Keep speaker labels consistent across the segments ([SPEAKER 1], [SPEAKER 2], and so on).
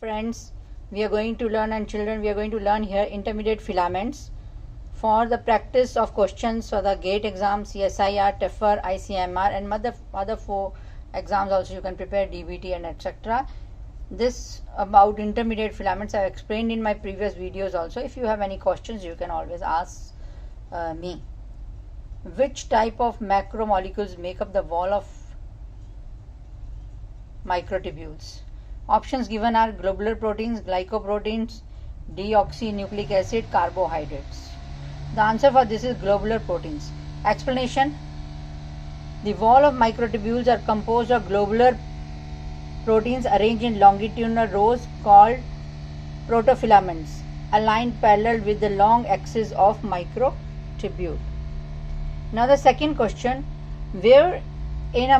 [SPEAKER 1] friends, we are going to learn, and children, we are going to learn here intermediate filaments. For the practice of questions for the GATE exam, CSIR, TEFR, ICMR, and other 4 exams also you can prepare, DBT and etc. This about intermediate filaments I have explained in my previous videos also. If you have any questions, you can always ask me. Which type of macromolecules make up the wall of microtubules? Options given are globular proteins, glycoproteins, deoxynucleic acid, carbohydrates. The answer for this is globular proteins. Explanation: the wall of microtubules are composed of globular proteins arranged in longitudinal rows called protofilaments, aligned parallel with the long axis of microtubule. Now the second question: where in a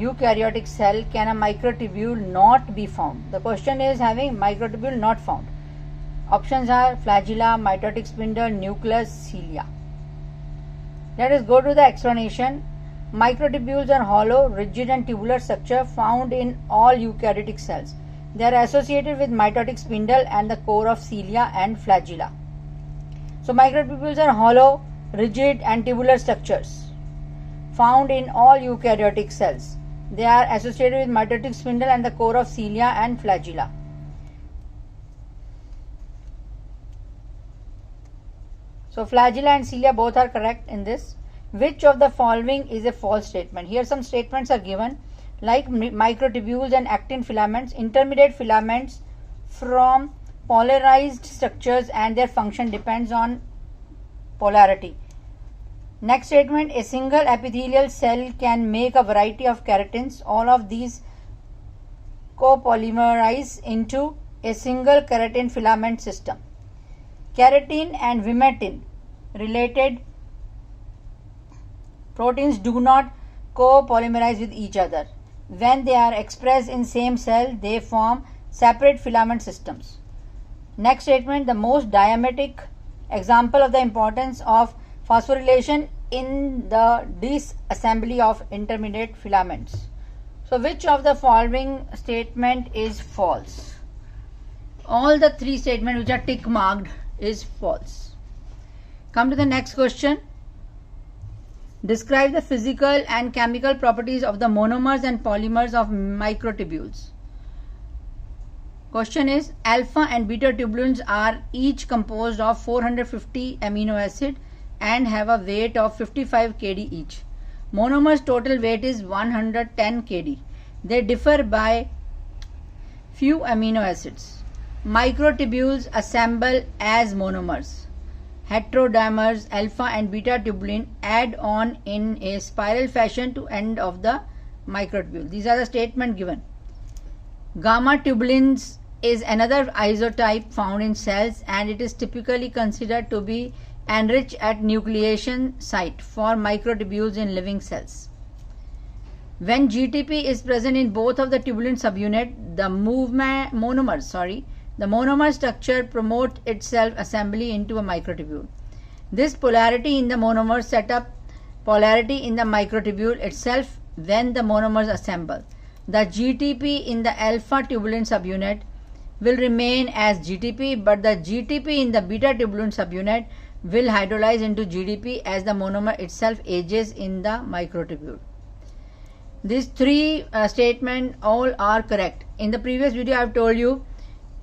[SPEAKER 1] eukaryotic cell can a microtubule not be found? The question is having microtubule not found. Options are flagella, mitotic spindle, nucleus, cilia. Let us go to the explanation. Microtubules are hollow, rigid and tubular structure found in all eukaryotic cells. They are associated with mitotic spindle and the core of cilia and flagella. So microtubules are hollow, rigid and tubular structures found in all eukaryotic cells. They are associated with mitotic spindle and the core of cilia and flagella. So flagella and cilia both are correct in this. Which of the following is a false statement? Here some statements are given, like microtubules and actin filaments, intermediate filaments from polarized structures and their function depends on polarity. Next statement: a single epithelial cell can make a variety of keratins. All of these copolymerize into a single keratin filament system. Keratin and vimentin related proteins do not copolymerize with each other. When they are expressed in same cell, they form separate filament systems. Next statement: the most diametric example of the importance of phosphorylation in the disassembly of intermediate filaments. So which of the following statement is false? All the 3 statements which are tick marked is false. Come to the next question. Describe the physical and chemical properties of the monomers and polymers of microtubules. Question is: alpha and beta tubulins are each composed of 450 amino acid and have a weight of 55 kd each. Monomers' total weight is 110 kd. They differ by few amino acids. Microtubules assemble as monomers. Heterodimers alpha and beta tubulin add on in a spiral fashion to end of the microtubule. These are the statements given. Gamma tubulins is another isotype found in cells, and it is typically considered to be enriched at nucleation site for microtubules in living cells. When GTP is present in both of the tubulin subunit, the monomer structure promotes itself assembly into a microtubule. This polarity in the monomer set up polarity in the microtubule itself when the monomers assemble. The GTP in the alpha tubulin subunit will remain as GTP, but the GTP in the beta tubulin subunit will hydrolyze into GDP as the monomer itself ages in the microtubule. These 3 statements all are correct. In the previous video I have told you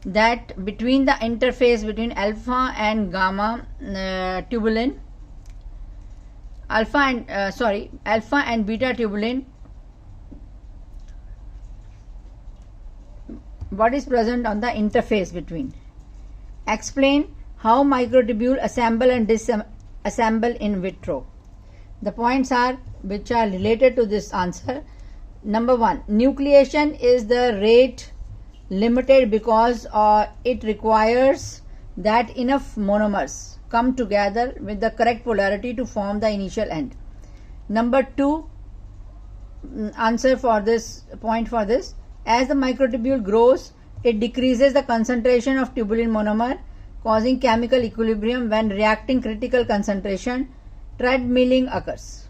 [SPEAKER 1] that between the interface between alpha and gamma tubulin, alpha and beta tubulin, what is present on the interface between. Explain how microtubule assemble and disassemble in vitro. The points are which are related to this answer. Number 1, nucleation is the rate limited because it requires that enough monomers come together with the correct polarity to form the initial end. Number 2, answer for this point for this: as the microtubule grows, it decreases the concentration of tubulin monomer, causing chemical equilibrium. When reacting critical concentration, treadmilling occurs.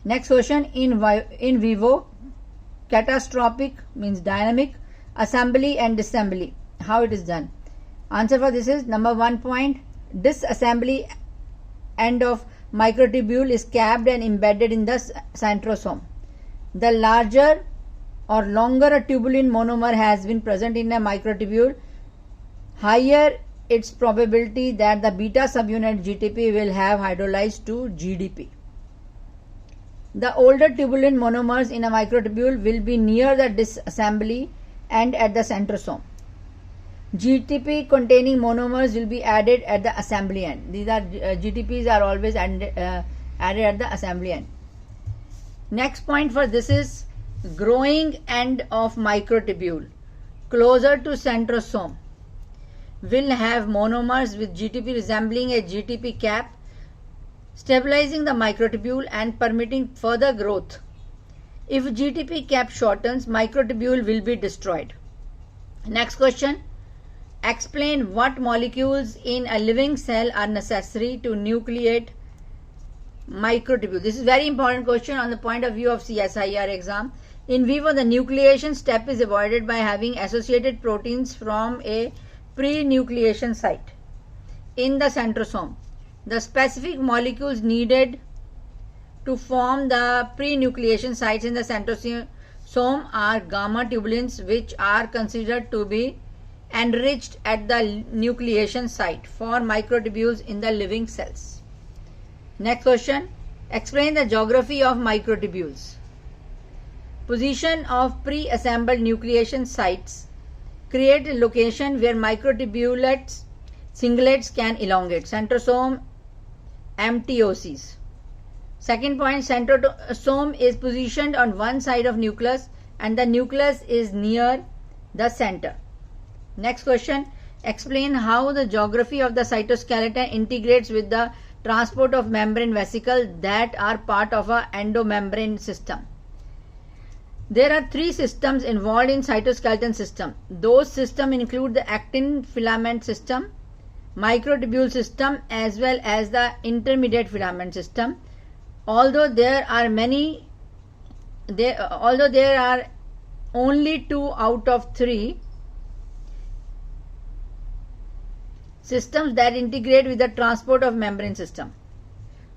[SPEAKER 1] Next question: in vivo Catastrophic means dynamic. Assembly and disassembly. How it is done? Answer for this is number 1 point. Disassembly end of microtubule is capped and embedded in the centrosome. The larger or longer a tubulin monomer has been present in a microtubule, higher its probability that the beta subunit GTP will have hydrolyzed to GDP. The older tubulin monomers in a microtubule will be near the disassembly end at the centrosome. GTP containing monomers will be added at the assembly end. These are GTPs are always added at the assembly end. Next point for this is growing end of microtubule closer to centrosome will have monomers with GTP resembling a GTP cap, stabilizing the microtubule and permitting further growth. If GTP cap shortens, microtubule will be destroyed. Next question. Explain what molecules in a living cell are necessary to nucleate microtubule. This is very important question on the point of view of CSIR exam. In vivo, the nucleation step is avoided by having associated proteins from a pre-nucleation site in the centrosome. The specific molecules needed to form the pre-nucleation sites in the centrosome are gamma tubulins, which are considered to be enriched at the nucleation site for microtubules in the living cells. Next question. Explain the geography of microtubules. Position of pre-assembled nucleation sites create a location where microtubulets singlets can elongate. Centrosome MTOCs. Second point, centrosome is positioned on one side of nucleus and the nucleus is near the center. Next question, explain how the geography of the cytoskeleton integrates with the transport of membrane vesicles that are part of an endomembrane system. There are three systems involved in cytoskeleton system. Those systems include the actin filament system, microtubule system, as well as the intermediate filament system. Although there are only 2 out of 3 systems that integrate with the transport of membrane system.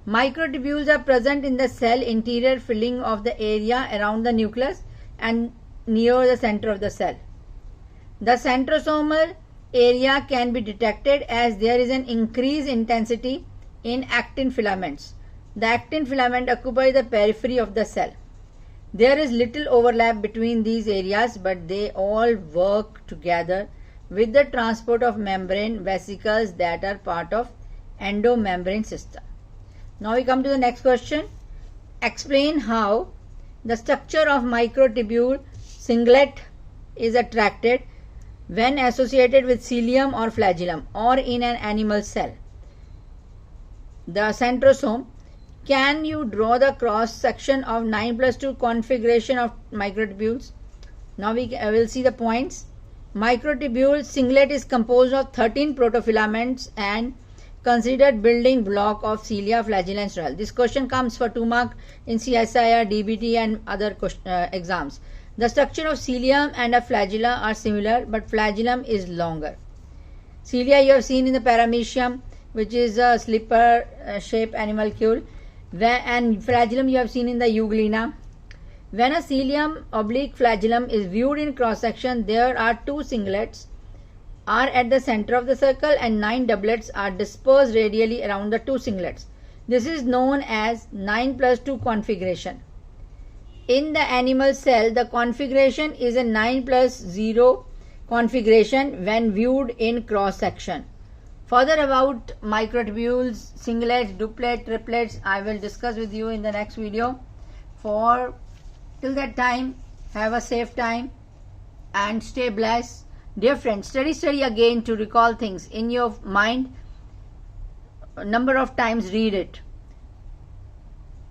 [SPEAKER 1] Microtubules are present in the cell interior, filling of the area around the nucleus and near the center of the cell. The centrosomal area can be detected as there is an increased intensity in actin filaments. The actin filament occupy the periphery of the cell. There is little overlap between these areas, but they all work together with the transport of membrane vesicles that are part of endomembrane system. Now we come to the next question. Explain how the structure of microtubule singlet is attracted when associated with cilium or flagellum or in an animal cell. The centrosome. Can you draw the cross section of 9+2 configuration of microtubules? Now we will see the points. Microtubule singlet is composed of 13 protofilaments and considered building block of cilia, flagella and strata. This question comes for 2 marks in CSIR, DBT and other exams. The structure of cilium and a flagella are similar, but flagellum is longer. Cilia you have seen in the paramecium, which is a slipper shaped animalcule, and flagellum you have seen in the euglena. When a cilium oblique flagellum is viewed in cross section, there are 2 singlets are at the center of the circle and 9 doublets are dispersed radially around the 2 singlets. This is known as 9+2 configuration. In the animal cell, the configuration is a 9+0 configuration when viewed in cross section. Further about microtubules, singlets, duplets, triplets, I will discuss with you in the next video. Till that time, have a safe time and stay blessed. Dear friends, study again to recall things in your mind. A number of times read it.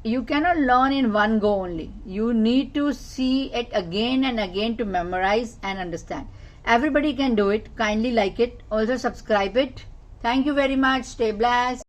[SPEAKER 1] You cannot learn in one go only. You need to see it again and again to memorize and understand. Everybody can do it. Kindly like it. Also subscribe it. Thank you very much. Stay blessed.